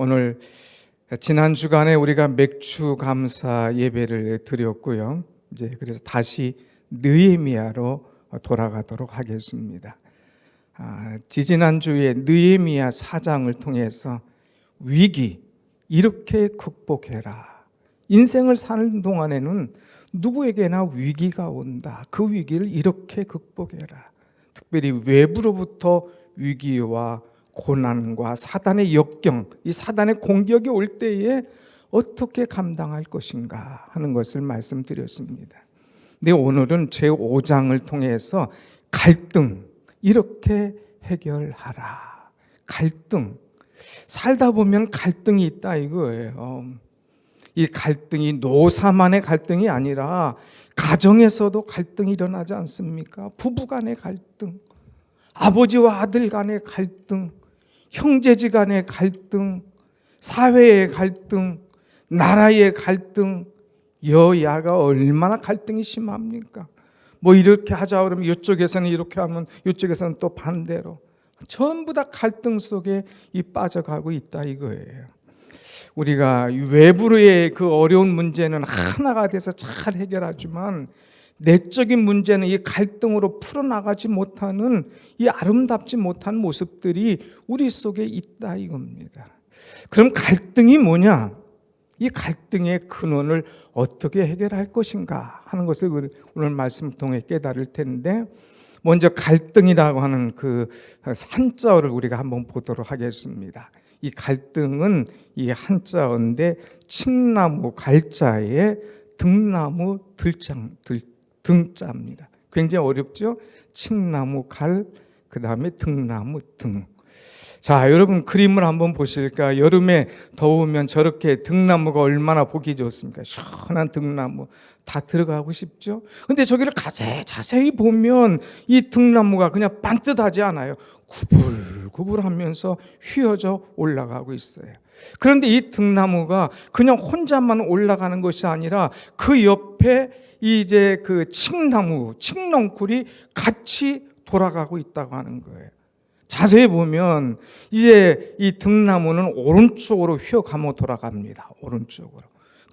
오늘 지난 주간에 우리가 맥주 감사 예배를 드렸고요. 이제 그래서 다시 느헤미야로 돌아가도록 하겠습니다. 지지난 주에 느헤미야 4장을 통해서 위기 이렇게 극복해라. 인생을 사는 동안에는 누구에게나 위기가 온다. 그 위기를 이렇게 극복해라. 특별히 외부로부터 위기와 고난과 사단의 역경, 이 사단의 공격이 올 때에 어떻게 감당할 것인가 하는 것을 말씀드렸습니다. 근데 오늘은 제5장을 통해서 갈등, 이렇게 해결하라. 갈등, 살다 보면 갈등이 있다 이거예요. 이 갈등이 노사만의 갈등이 아니라 가정에서도 갈등이 일어나지 않습니까? 부부 간의 갈등, 아버지와 아들 간의 갈등, 형제지 간의 갈등, 사회의 갈등, 나라의 갈등, 여야가 얼마나 갈등이 심합니까? 뭐 이렇게 하자 그러면 이쪽에서는 이렇게 하면 이쪽에서는 또 반대로 전부 다 갈등 속에 빠져가고 있다 이거예요. 우리가 외부의 그 어려운 문제는 하나가 돼서 잘 해결하지만 내적인 문제는 이 갈등으로 풀어나가지 못하는 이 아름답지 못한 모습들이 우리 속에 있다 이겁니다. 그럼 갈등이 뭐냐? 이 갈등의 근원을 어떻게 해결할 것인가 하는 것을 오늘 말씀을 통해 깨달을 텐데, 먼저 갈등이라고 하는 그 한자어를 우리가 한번 보도록 하겠습니다. 이 갈등은 이 한자어인데 칡나무 갈자에 등나무 등자입니다. 굉장히 어렵죠? 칡나무 갈, 그 다음에 등나무 등. 자, 여러분 그림을 한번 보실까? 여름에 더우면 저렇게 등나무가 얼마나 보기 좋습니까? 시원한 등나무 다 들어가고 싶죠? 근데 저기를 자세히 보면 이 등나무가 그냥 반듯하지 않아요. 구불구불하면서 휘어져 올라가고 있어요. 그런데 이 등나무가 그냥 혼자만 올라가는 것이 아니라 그 옆에 이제 그 칡나무, 칡넝쿨이 같이 돌아가고 있다고 하는 거예요. 자세히 보면 이제 이 등나무는 오른쪽으로 휘어가며 돌아갑니다. 오른쪽으로.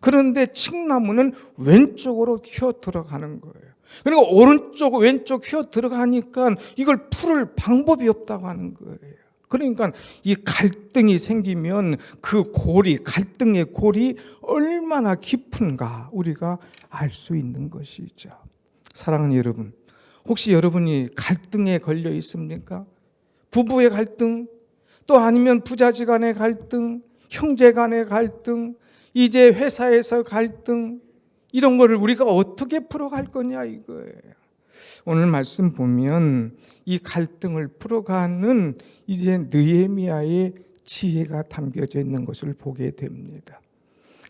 그런데 칡나무는 왼쪽으로 휘어 들어가는 거예요. 그러니까 오른쪽 왼쪽 휘어 들어가니까 이걸 풀을 방법이 없다고 하는 거예요. 그러니까 이 갈등이 생기면 그 골이, 갈등의 골이 얼마나 깊은가 우리가 알 수 있는 것이죠. 사랑하는 여러분, 혹시 여러분이 갈등에 걸려 있습니까? 부부의 갈등, 또 아니면 부자지간의 갈등, 형제간의 갈등, 이제 회사에서 갈등, 이런 거를 우리가 어떻게 풀어갈 거냐 이거예요. 오늘 말씀 보면 이 갈등을 풀어가는 이제 느헤미야의 지혜가 담겨져 있는 것을 보게 됩니다.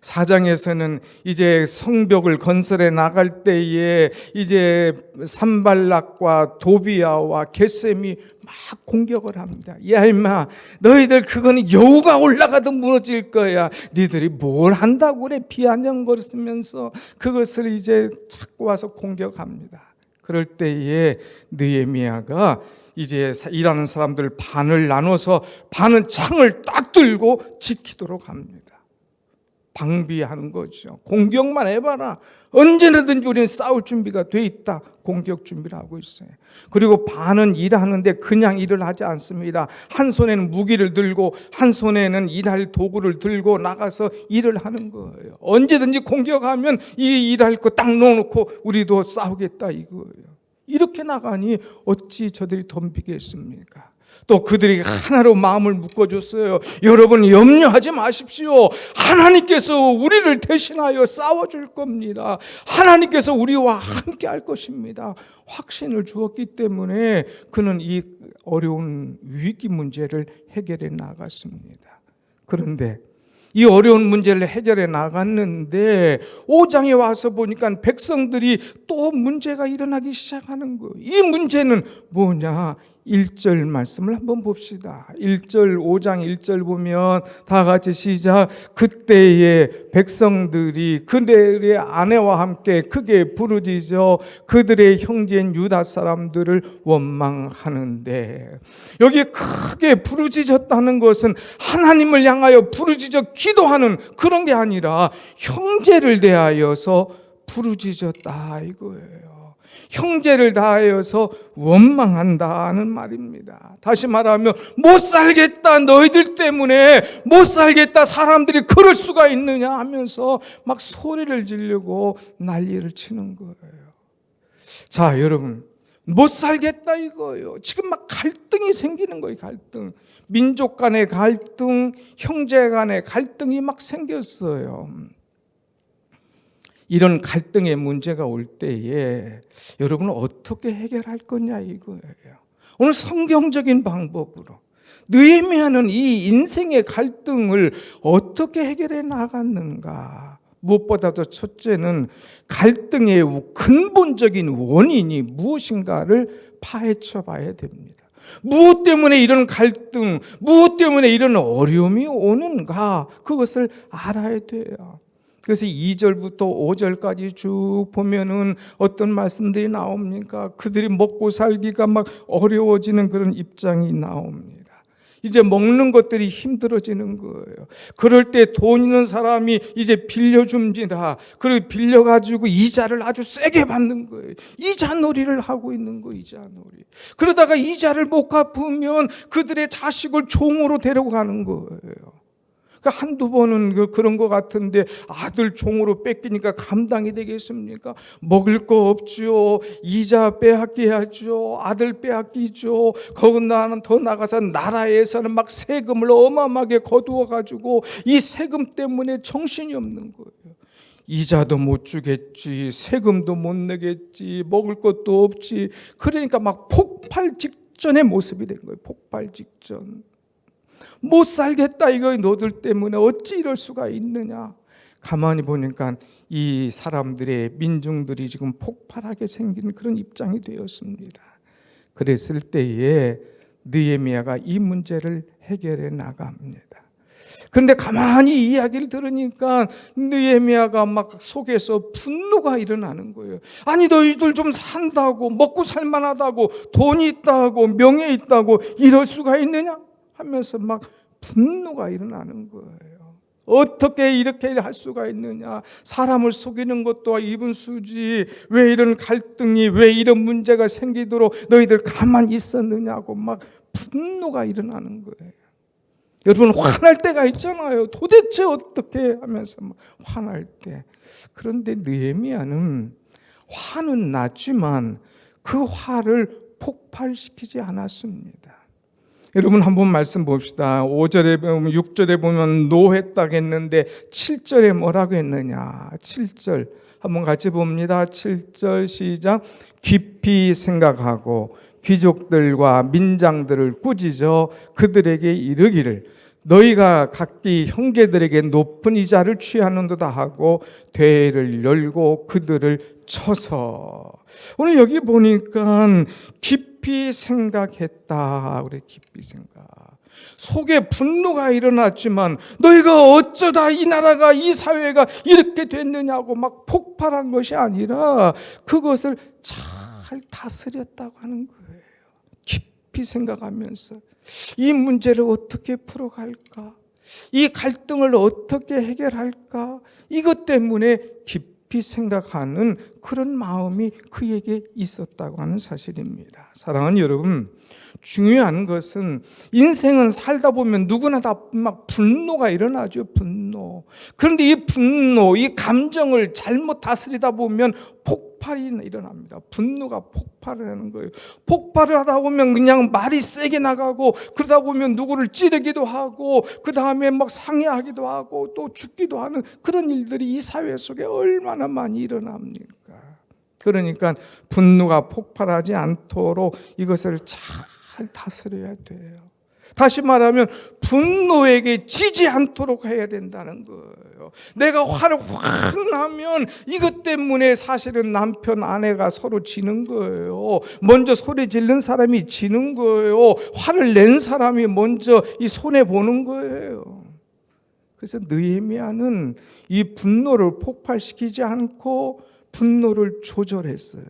4장에서는 이제 성벽을 건설해 나갈 때에 이제 산발락과 도비야와 겟셈이 막 공격을 합니다. 야 임마, 너희들 그거는 여우가 올라가도 무너질 거야. 니들이 뭘 한다고 그래? 비아냥거리면서 그것을 이제 찾고 와서 공격합니다. 그럴 때에 느헤미야가 이제 일하는 사람들 반을 나눠서 반은 창을 딱 들고 지키도록 합니다. 방비하는 거죠. 공격만 해봐라. 언제든지 우리는 싸울 준비가 돼 있다. 공격 준비를 하고 있어요. 그리고 반은 일하는데 그냥 일을 하지 않습니다. 한 손에는 무기를 들고 한 손에는 일할 도구를 들고 나가서 일을 하는 거예요. 언제든지 공격하면 이 일할 거 딱 놓아놓고 우리도 싸우겠다 이거예요. 이렇게 나가니 어찌 저들이 덤비겠습니까? 또 그들이 하나로 마음을 묶어줬어요. 여러분 염려하지 마십시오. 하나님께서 우리를 대신하여 싸워줄 겁니다. 하나님께서 우리와 함께 할 것입니다. 확신을 주었기 때문에 그는 이 어려운 위기 문제를 해결해 나갔습니다. 그런데 이 어려운 문제를 해결해 나갔는데 5장에 와서 보니까 백성들이 또 문제가 일어나기 시작하는 거예요. 이 문제는 뭐냐? 1절 말씀을 한번 봅시다. 1절 5장 1절 보면 다 같이 시작. 그때의 백성들이 그들의 아내와 함께 크게 부르짖어 그들의 형제인 유다 사람들을 원망하는데, 여기에 크게 부르짖었다는 것은 하나님을 향하여 부르짖어 기도하는 그런 게 아니라 형제를 대하여서 부르짖었다 이거예요. 형제를 다하여서 원망한다는 말입니다. 다시 말하면 못 살겠다, 너희들 때문에 못 살겠다, 사람들이 그럴 수가 있느냐 하면서 막 소리를 지르고 난리를 치는 거예요. 자, 여러분, 못 살겠다 이거예요. 지금 막 갈등이 생기는 거예요. 갈등, 민족 간의 갈등, 형제 간의 갈등이 막 생겼어요. 이런 갈등의 문제가 올 때에 여러분은 어떻게 해결할 거냐 이거예요. 오늘 성경적인 방법으로 느헤미야는 이 인생의 갈등을 어떻게 해결해 나갔는가. 무엇보다도 첫째는 갈등의 근본적인 원인이 무엇인가를 파헤쳐 봐야 됩니다. 무엇 때문에 이런 갈등, 무엇 때문에 이런 어려움이 오는가, 그것을 알아야 돼요. 그래서 2절부터 5절까지 쭉 보면은 어떤 말씀들이 나옵니까? 그들이 먹고 살기가 막 어려워지는 그런 입장이 나옵니다. 이제 먹는 것들이 힘들어지는 거예요. 그럴 때 돈 있는 사람이 이제 빌려줍니다. 그리고 빌려가지고 이자를 아주 세게 받는 거예요. 이자놀이를 하고 있는 거예요. 이자놀이. 그러다가 이자를 못 갚으면 그들의 자식을 종으로 데려가는 거예요. 그러니까 한두 번은 그런 것 같은데 아들 종으로 뺏기니까 감당이 되겠습니까? 먹을 거 없죠. 이자 빼앗겨야죠. 아들 빼앗기죠. 거기다가 더 나가서 나라에서는 막 세금을 어마어마하게 거두어가지고 이 세금 때문에 정신이 없는 거예요. 이자도 못 주겠지, 세금도 못 내겠지, 먹을 것도 없지. 그러니까 막 폭발 직전의 모습이 된 거예요. 폭발 직전. 못 살겠다 이거 너들 때문에 어찌 이럴 수가 있느냐. 가만히 보니까 이 사람들의 민중들이 지금 폭발하게 생긴 그런 입장이 되었습니다. 그랬을 때에 느헤미야가 이 문제를 해결해 나갑니다. 그런데 가만히 이야기를 들으니까 느헤미야가 막 속에서 분노가 일어나는 거예요. 아니 너희들 좀 산다고, 먹고 살만하다고, 돈이 있다고, 명예 있다고 이럴 수가 있느냐 하면서 막 분노가 일어나는 거예요. 어떻게 이렇게 할 수가 있느냐. 사람을 속이는 것도 입은 수지. 왜 이런 갈등이, 왜 이런 문제가 생기도록 너희들 가만히 있었느냐고 막 분노가 일어나는 거예요. 여러분 화날 때가 있잖아요. 도대체 어떻게 하면서 막 화날 때. 그런데 느헤미야는 화는 났지만 그 화를 폭발시키지 않았습니다. 여러분 한번 말씀 봅시다. 5절에 보면, 6절에 보면 노했다고 했는데 7절에 뭐라고 했느냐. 7절 한번 같이 봅니다. 7절 시작. 깊이 생각하고 귀족들과 민장들을 꾸짖어 그들에게 이르기를 너희가 각기 형제들에게 높은 이자를 취하는도다 하고 대회를 열고 그들을 쳐서. 오늘 여기 보니까 깊이 생각했다. 우리 깊이 생각. 속에 분노가 일어났지만 너희가 어쩌다 이 나라가, 이 사회가 이렇게 됐느냐고 막 폭발한 것이 아니라 그것을 잘 다스렸다고 하는 거예요. 깊이 생각하면서 이 문제를 어떻게 풀어갈까? 이 갈등을 어떻게 해결할까? 이것 때문에 깊이 생각하는 그런 마음이 그에게 있었다고 하는 사실입니다. 사랑하는 여러분, 중요한 것은 인생은 살다 보면 누구나 다 막 분노가 일어나죠. 분노. 그런데 이 분노, 이 감정을 잘못 다스리다 보면 폭발이 일어납니다. 분노가 폭발을 하는 거예요. 폭발을 하다 보면 그냥 말이 세게 나가고 그러다 보면 누구를 찌르기도 하고 그 다음에 막 상해하기도 하고 또 죽기도 하는 그런 일들이 이 사회 속에 얼마나 많이 일어납니까? 그러니까 분노가 폭발하지 않도록 이것을 잘 다스려야 돼요. 다시 말하면 분노에게 지지 않도록 해야 된다는 거예요. 내가 화를 확 나면 이것 때문에 사실은 남편, 아내가 서로 지는 거예요. 먼저 소리 지른 사람이 지는 거예요. 화를 낸 사람이 먼저 이 손해보는 거예요. 그래서 느헤미야는 이 분노를 폭발시키지 않고 분노를 조절했어요.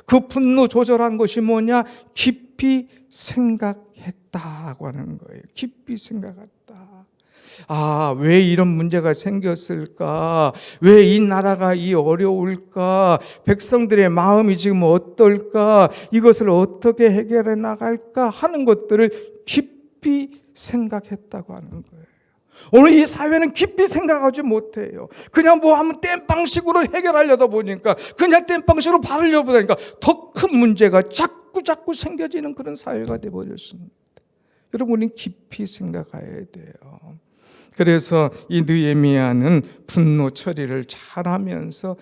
그 분노 조절한 것이 뭐냐? 깊이 생각했다고 하는 거예요. 깊이 생각했다. 왜 이런 문제가 생겼을까? 왜 이 나라가 이 어려울까? 백성들의 마음이 지금 어떨까? 이것을 어떻게 해결해 나갈까? 하는 것들을 깊이 생각했다고 하는 거예요. 오늘 이 사회는 깊이 생각하지 못해요. 그냥 뭐 하면 땜빵식으로 해결하려다 보니까, 그냥 땜빵식으로 바르려다 보니까 더 큰 문제가 자꾸 생겨지는 그런 사회가 되어버렸습니다. 여러분이 깊이 생각해야 돼요. 그래서 이 느헤미야는 분노 처리를 잘하면서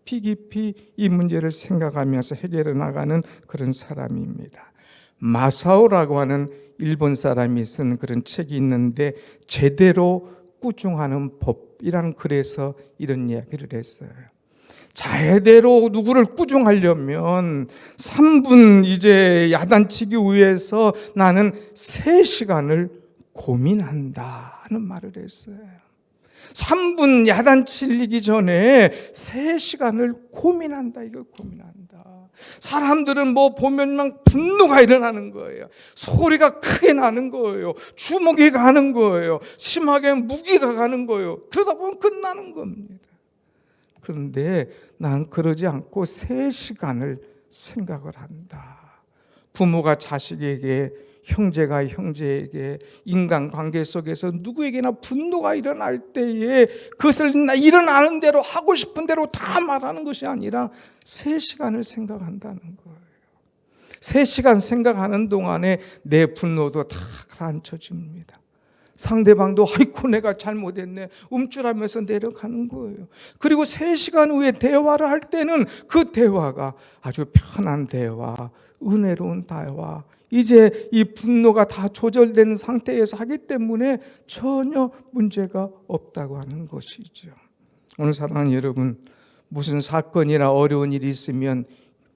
깊이 이 문제를 생각하면서 해결해 나가는 그런 사람입니다. 마사오라고 하는 일본 사람이 쓴 그런 책이 있는데, 제대로 꾸중하는 법이라는 글에서 이런 이야기를 했어요. 제대로 누구를 꾸중하려면 3분 이제 야단치기 위해서 나는 3시간을 고민한다 하는 말을 했어요. 3분 야단치기 전에 3시간을 고민한다. 이걸 고민한다. 사람들은 뭐 보면 막 분노가 일어나는 거예요. 소리가 크게 나는 거예요. 주먹이 가는 거예요. 심하게 무기가 가는 거예요. 그러다 보면 끝나는 겁니다. 그런데 난 그러지 않고 3시간을 생각을 한다. 부모가 자식에게, 형제가 형제에게, 인간관계 속에서 누구에게나 분노가 일어날 때에 그것을 일어나는 대로 하고 싶은 대로 다 말하는 것이 아니라 3시간을 생각한다는 거예요. 3시간 생각하는 동안에 내 분노도 다 가라앉혀집니다. 상대방도 아이고 내가 잘못했네 움찔하면서 내려가는 거예요. 그리고 3시간 후에 대화를 할 때는 그 대화가 아주 편한 대화, 은혜로운 대화, 이제 이 분노가 다 조절된 상태에서 하기 때문에 전혀 문제가 없다고 하는 것이죠. 오늘 사랑하는 여러분, 무슨 사건이나 어려운 일이 있으면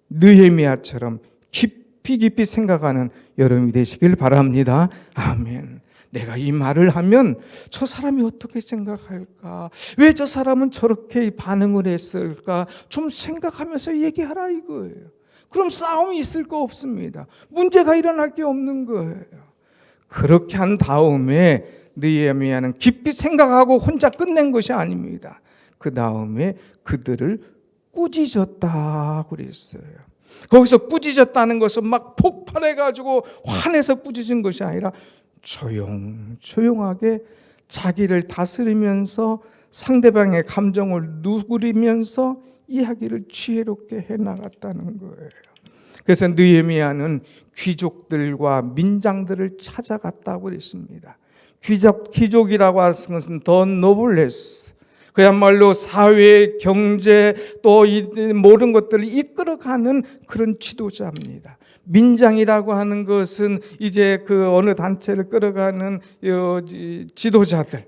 느헤미야처럼 깊이 생각하는 여러분이 되시길 바랍니다. 아멘. 내가 이 말을 하면 저 사람이 어떻게 생각할까? 왜 저 사람은 저렇게 반응을 했을까? 좀 생각하면서 얘기하라 이거예요. 그럼 싸움이 있을 거 없습니다. 문제가 일어날 게 없는 거예요. 그렇게 한 다음에 느헤미야는 깊이 생각하고 혼자 끝낸 것이 아닙니다. 그 다음에 그들을 꾸짖었다고 그랬어요. 거기서 꾸짖었다는 것은 막 폭발해가지고 화내서 꾸짖은 것이 아니라 조용하게 자기를 다스리면서 상대방의 감정을 누그리면서 이야기를 지혜롭게 해나갔다는 거예요. 그래서 느헤미야는 귀족들과 민장들을 찾아갔다고 그랬습니다. 귀족이라고 하는 것은 더 노블레스, 그야말로 사회, 경제 또 이 모든 것들을 이끌어가는 그런 지도자입니다. 민장이라고 하는 것은 이제 그 어느 단체를 끌어가는 지도자들,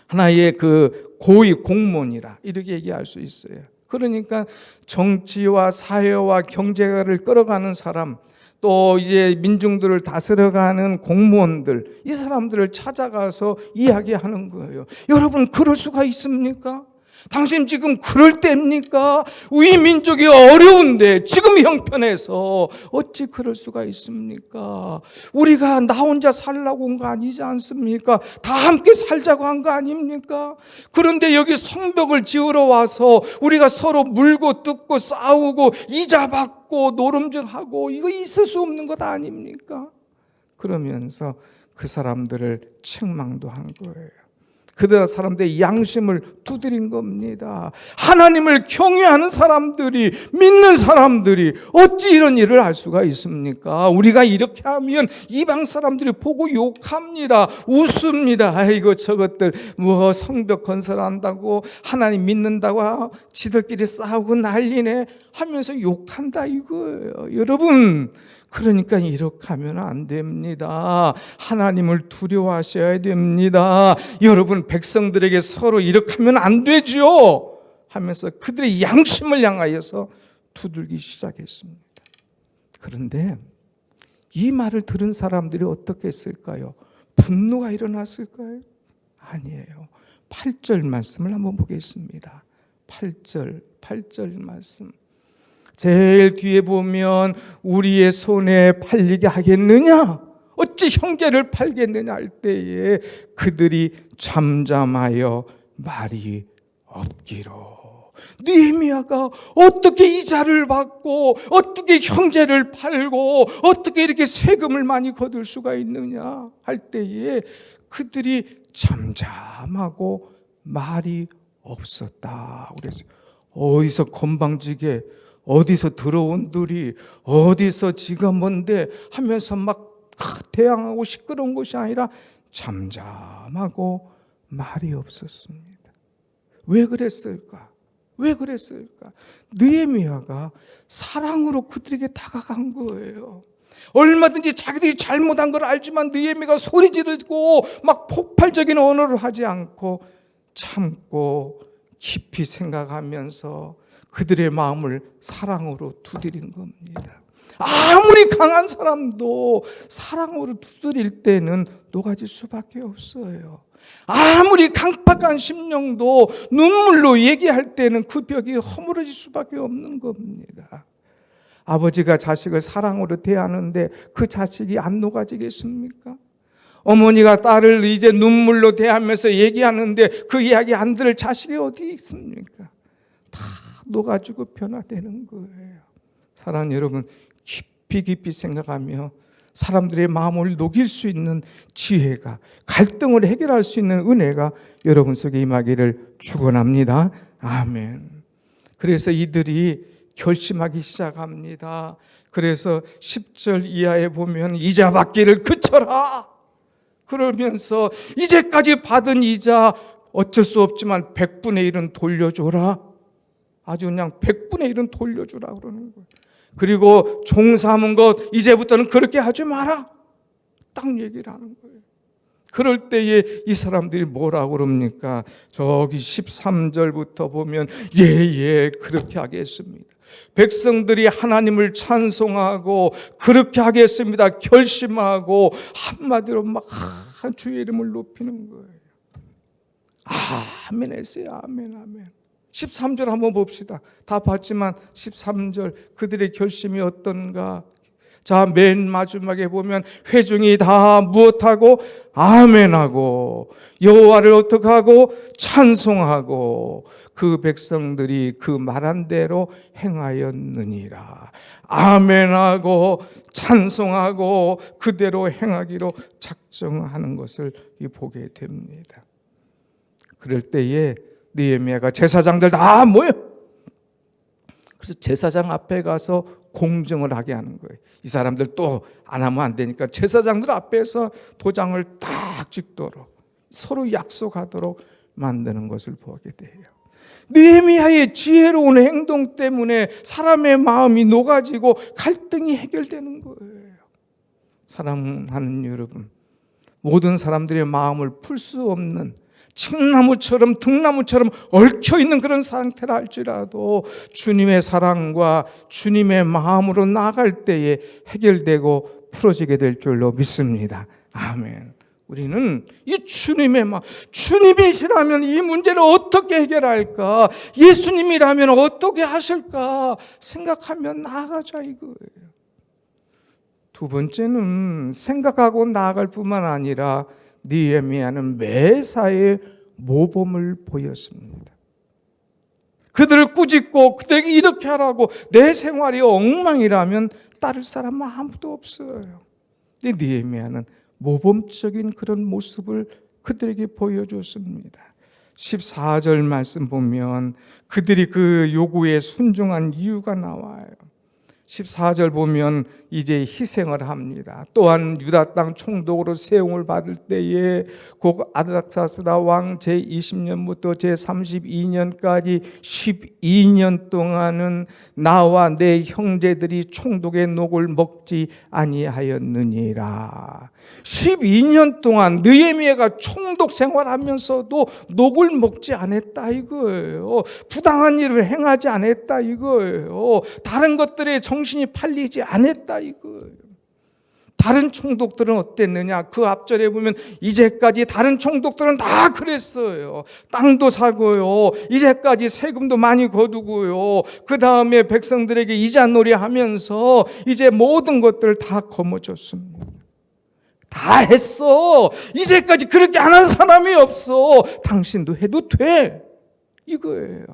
하나의 그 고위 공무원이라 이렇게 얘기할 수 있어요. 그러니까 정치와 사회와 경제를 끌어가는 사람, 또 이제 민중들을 다스려가는 공무원들, 이 사람들을 찾아가서 이야기하는 거예요. 여러분, 그럴 수가 있습니까? 당신 지금 그럴 때입니까? 우리 민족이 어려운데 지금 형편에서 어찌 그럴 수가 있습니까? 우리가 나 혼자 살라고 온 거 아니지 않습니까? 다 함께 살자고 한 거 아닙니까? 그런데 여기 성벽을 지으러 와서 우리가 서로 물고 뜯고 싸우고 이자 받고 노름증하고 이거 있을 수 없는 것 아닙니까? 그러면서 그 사람들을 책망도 한 거예요. 그들 사람들의 양심을 두드린 겁니다. 하나님을 경외하는 사람들이, 믿는 사람들이 어찌 이런 일을 할 수가 있습니까? 우리가 이렇게 하면 이방 사람들이 보고 욕합니다. 웃습니다. 아이고 저것들 뭐 성벽 건설한다고 하나님 믿는다고 지들끼리 싸우고 난리네 하면서 욕한다 이거예요. 여러분, 그러니까 이렇게 하면 안 됩니다. 하나님을 두려워하셔야 됩니다. 여러분, 백성들에게 서로 이렇게 하면 안 되죠 하면서 그들의 양심을 향하여서 두들기 시작했습니다. 그런데 이 말을 들은 사람들이 어떻게 했을까요? 분노가 일어났을까요? 아니에요. 8절 말씀을 한번 보겠습니다. 8절 말씀. 제일 뒤에 보면 우리의 손에 팔리게 하겠느냐? 어찌 형제를 팔겠느냐 할 때에 그들이 잠잠하여 말이 없기로. 느헤미야가 어떻게 이자를 받고 어떻게 형제를 팔고 어떻게 이렇게 세금을 많이 거둘 수가 있느냐 할 때에 그들이 잠잠하고 말이 없었다. 그래서 어디서 건방지게 어디서 들어온들이 어디서 지가 뭔데 하면서 막 대항하고 시끄러운 것이 아니라 잠잠하고 말이 없었습니다. 왜 그랬을까? 왜 그랬을까? 느헤미야가 사랑으로 그들에게 다가간 거예요. 얼마든지 자기들이 잘못한 걸 알지만 느헤미야가 소리 지르고 막 폭발적인 언어를 하지 않고 참고 깊이 생각하면서 그들의 마음을 사랑으로 두드린 겁니다. 아무리 강한 사람도 사랑으로 두드릴 때는 녹아질 수밖에 없어요. 아무리 강팍한 심령도 눈물로 얘기할 때는 그 벽이 허물어질 수밖에 없는 겁니다. 아버지가 자식을 사랑으로 대하는데 그 자식이 안 녹아지겠습니까? 어머니가 딸을 이제 눈물로 대하면서 얘기하는데 그 이야기 안 들을 자식이 어디 있습니까? 다 녹아지고 변화되는 거예요. 사랑하는 여러분, 깊이 생각하며 사람들의 마음을 녹일 수 있는 지혜가, 갈등을 해결할 수 있는 은혜가 여러분 속에 임하기를 축원합니다. 아멘. 그래서 이들이 결심하기 시작합니다. 그래서 10절 이하에 보면 이자 받기를 그쳐라. 그러면서 이제까지 받은 이자 어쩔 수 없지만 100분의 1은 돌려줘라. 아주 그냥 100분의 1은 돌려주라 그러는 거예요. 그리고 종 삼은 것 이제부터는 그렇게 하지 마라. 딱 얘기를 하는 거예요. 그럴 때에 이 사람들이 뭐라고 그럽니까? 저기 13절부터 보면 예 그렇게 하겠습니다. 백성들이 하나님을 찬송하고 그렇게 하겠습니다. 결심하고 한마디로 막 주의 이름을 높이는 거예요. 아멘 했어요. 아멘. 13절 한번 봅시다. 다 봤지만 13절 그들의 결심이 어떤가? 자, 맨 마지막에 보면 회중이 다 무엇하고 아멘하고 여호와를 어떻게 하고 찬송하고 그 백성들이 그 말한 대로 행하였느니라. 아멘하고 찬송하고 그대로 행하기로 작정하는 것을 보게 됩니다. 그럴 때에 느헤미야가 제사장들 다 모여. 그래서 제사장 앞에 가서 공정을 하게 하는 거예요. 이 사람들 또 안 하면 안 되니까 제사장들 앞에서 도장을 딱 찍도록 서로 약속하도록 만드는 것을 보게 돼요. 느헤미야의 지혜로운 행동 때문에 사람의 마음이 녹아지고 갈등이 해결되는 거예요. 사랑하는 여러분, 모든 사람들의 마음을 풀 수 없는 칡나무처럼 등나무처럼 얽혀있는 그런 상태라 할지라도 주님의 사랑과 주님의 마음으로 나아갈 때에 해결되고 풀어지게 될 줄로 믿습니다. 아멘. 우리는 이 주님의 마음, 주님이시라면 이 문제를 어떻게 해결할까? 예수님이라면 어떻게 하실까? 생각하며 나아가자 이거예요. 두 번째는 생각하고 나아갈 뿐만 아니라 느헤미야는 매사에 모범을 보였습니다. 그들을 꾸짖고 그들에게 이렇게 하라고 내 생활이 엉망이라면 따를 사람은 아무도 없어요. 근데 느헤미야는 모범적인 그런 모습을 그들에게 보여줬습니다. 14절 말씀 보면 그들이 그 요구에 순종한 이유가 나와요. 14절 보면 이제 희생을 합니다. 또한 유다 땅 총독으로 세움을 받을 때에 곧 아닥사스다 왕 제20년부터 제32년까지 12년 동안은 나와 내 형제들이 총독의 녹을 먹지 아니하였느니라. 12년 동안 느헤미야가 총독 생활하면서도 녹을 먹지 않았다 이거예요. 부당한 일을 행하지 않았다 이거예요. 다른 것들에 정신이 팔리지 않았다 이거예요. 다른 총독들은 어땠느냐? 그 앞절에 보면 이제까지 다른 총독들은 다 그랬어요. 땅도 사고요. 이제까지 세금도 많이 거두고요. 그 다음에 백성들에게 이자놀이 하면서 이제 모든 것들을 다 거머쥐었습니다. 다 했어. 이제까지 그렇게 안 한 사람이 없어. 당신도 해도 돼. 이거예요.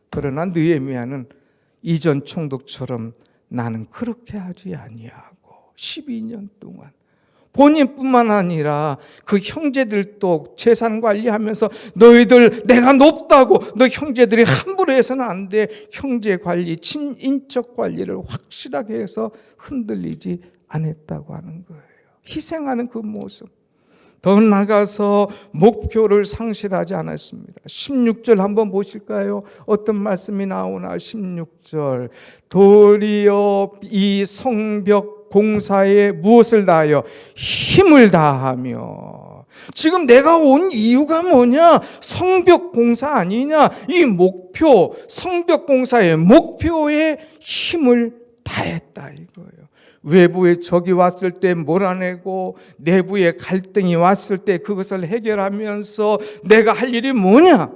그러나 느헤미야는 이전 총독처럼 나는 그렇게 하지 아니하고 12년 동안 본인뿐만 아니라 그 형제들도 재산 관리하면서 너희들 내가 높다고 너 형제들이 함부로 해서는 안 돼. 형제 관리, 친인척 관리를 확실하게 해서 흔들리지 않았다고 하는 거예요. 희생하는 그 모습. 더 나아가서 목표를 상실하지 않았습니다. 16절 한번 보실까요? 어떤 말씀이 나오나 16절. 도리어 이 성벽 공사에 무엇을 다하여 힘을 다하며. 지금 내가 온 이유가 뭐냐? 성벽 공사 아니냐? 이 목표, 성벽 공사의 목표에 힘을 다했다 이거예요. 외부에 적이 왔을 때 몰아내고 내부에 갈등이 왔을 때 그것을 해결하면서 내가 할 일이 뭐냐?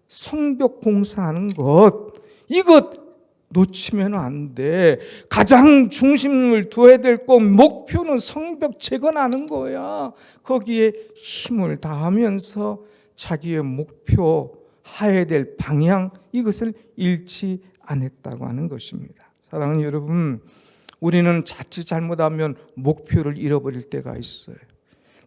성벽 공사하는 것. 이것 놓치면 안 돼. 가장 중심을 두어야 될 것, 목표는 성벽 재건하는 거야. 거기에 힘을 다하면서 자기의 목표, 하야 될 방향, 이것을 잃지 않았다고 하는 것입니다. 사랑하는 여러분, 우리는 자칫 잘못하면 목표를 잃어버릴 때가 있어요.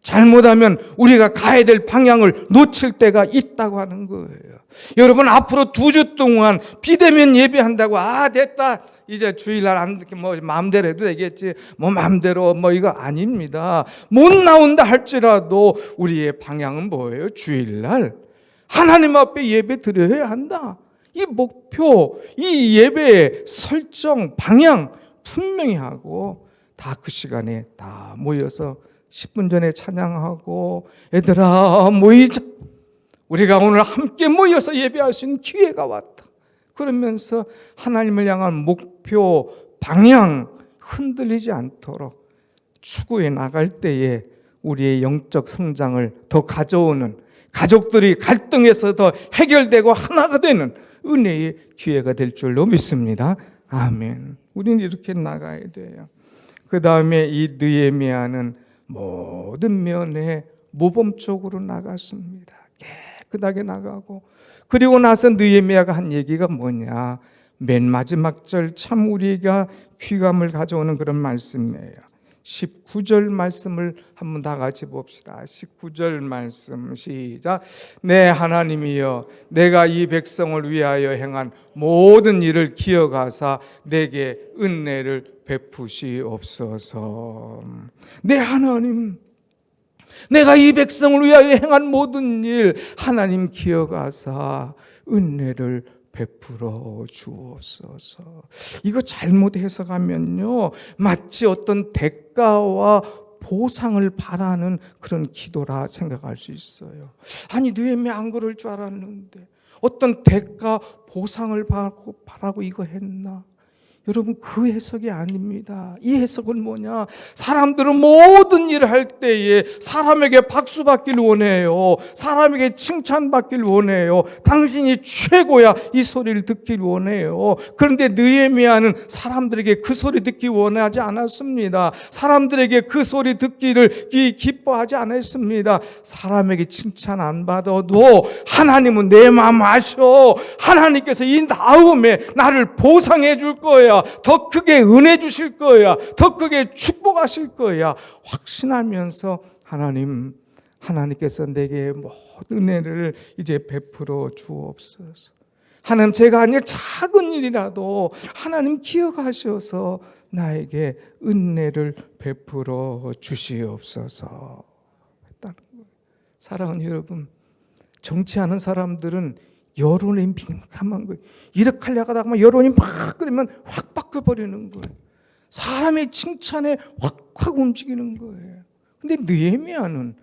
잘못하면 우리가 가야 될 방향을 놓칠 때가 있다고 하는 거예요. 여러분, 앞으로 2주 동안 비대면 예배한다고 됐다. 이제 주일날 안 마음대로 해도 되겠지. 마음대로 이거 아닙니다. 못 나온다 할지라도 우리의 방향은 뭐예요? 주일날 하나님 앞에 예배 드려야 한다. 이 목표, 이 예배의 설정, 방향 분명히 하고 다 그 시간에 다 모여서 10분 전에 찬양하고 얘들아 모이자. 우리가 오늘 함께 모여서 예배할 수 있는 기회가 왔다. 그러면서 하나님을 향한 목표, 방향 흔들리지 않도록 추구해 나갈 때에 우리의 영적 성장을 더 가져오는, 가족들이 갈등에서 더 해결되고 하나가 되는 은혜의 기회가 될 줄로 믿습니다. 아멘. 우리는 이렇게 나가야 돼요. 그 다음에 이 느헤미야는 모든 면에 모범적으로 나갔습니다. 깨끗하게 나가고, 그리고 나서 느헤미야가 한 얘기가 뭐냐? 맨 마지막 절 참 우리가 귀감을 가져오는 그런 말씀이에요. 19절 말씀을 한번 다 같이 봅시다. 19절 말씀 시작. 내 하나님이여, 내가 이 백성을 위하여 행한 모든 일을 기억하사 내게 은혜를 베푸시옵소서. 내 하나님, 내가 이 백성을 위하여 행한 모든 일 하나님 기억하사 은혜를 베풀어 주옵소서. 이거 잘못 해석하면요, 마치 어떤 대가와 보상을 바라는 그런 기도라 생각할 수 있어요. 아니, 느헤미야 안 그럴 줄 알았는데 어떤 대가 보상을 바라고 이거 했나? 여러분, 그 해석이 아닙니다. 이 해석은 뭐냐? 사람들은 모든 일을 할 때에 사람에게 박수 받길 원해요. 사람에게 칭찬받길 원해요. 당신이 최고야, 이 소리를 듣길 원해요. 그런데 느헤미야는 사람들에게 그 소리 듣기 원하지 않았습니다. 사람들에게 그 소리 듣기를 기뻐하지 않았습니다. 사람에게 칭찬 안 받아도 하나님은 내 마음 아셔. 하나님께서 이 다음에 나를 보상해 줄 거야. 더 크게 은혜 주실 거야. 더 크게 축복하실 거야. 확신하면서 하나님, 하나님께서 내게 모든 은혜를 이제 베풀어 주옵소서. 하나님, 제가 아닌 작은 일이라도 하나님 기억하셔서 나에게 은혜를 베풀어 주시옵소서. 사랑하는 여러분, 정치하는 사람들은 여론에 민감한 거예요. 이렇게 하려고 하다가 여론이 막 그러면 확 바뀌어버리는 거예요. 사람의 칭찬에 확 움직이는 거예요. 근데 느헤미야는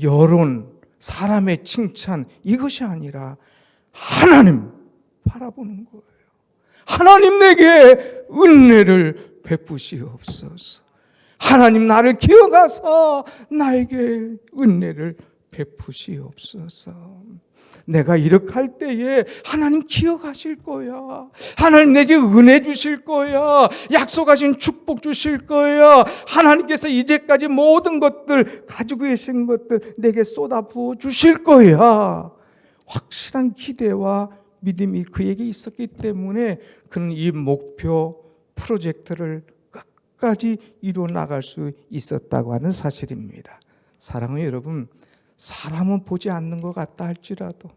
여론, 사람의 칭찬 이것이 아니라 하나님 바라보는 거예요. 하나님, 내게 은혜를 베푸시옵소서. 하나님, 나를 기억하사 나에게 은혜를 베푸시옵소서. 내가 이렇게 할 때에 하나님 기억하실 거야. 하나님 내게 은혜 주실 거야. 약속하신 축복 주실 거야. 하나님께서 이제까지 모든 것들, 가지고 계신 것들 내게 쏟아부어 주실 거야. 확실한 기대와 믿음이 그에게 있었기 때문에 그는 이 목표 프로젝트를 끝까지 이루어 나갈 수 있었다고 하는 사실입니다. 사랑하는 여러분, 사람은 보지 않는 것 같다 할지라도,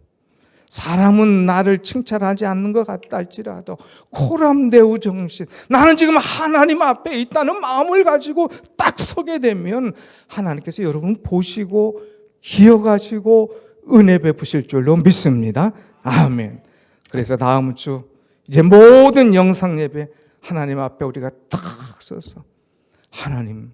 사람은 나를 칭찬하지 않는 것 같다 할지라도 코람데우 정신, 나는 지금 하나님 앞에 있다는 마음을 가지고 딱 서게 되면 하나님께서 여러분 보시고 기억하시고 은혜 베푸실 줄로 믿습니다. 아멘. 그래서 다음 주 이제 모든 영상 예배 하나님 앞에 우리가 딱 서서 하나님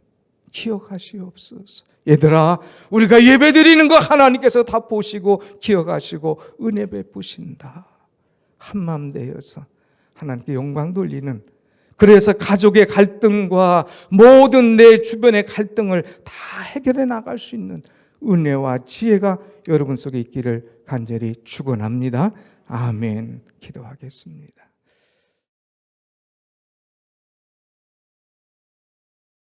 기억하시옵소서. 얘들아, 우리가 예배 드리는 거 하나님께서 다 보시고 기억하시고 은혜 베푸신다. 한마음 되어서 하나님께 영광 돌리는, 그래서 가족의 갈등과 모든 내 주변의 갈등을 다 해결해 나갈 수 있는 은혜와 지혜가 여러분 속에 있기를 간절히 축원합니다. 아멘. 기도하겠습니다.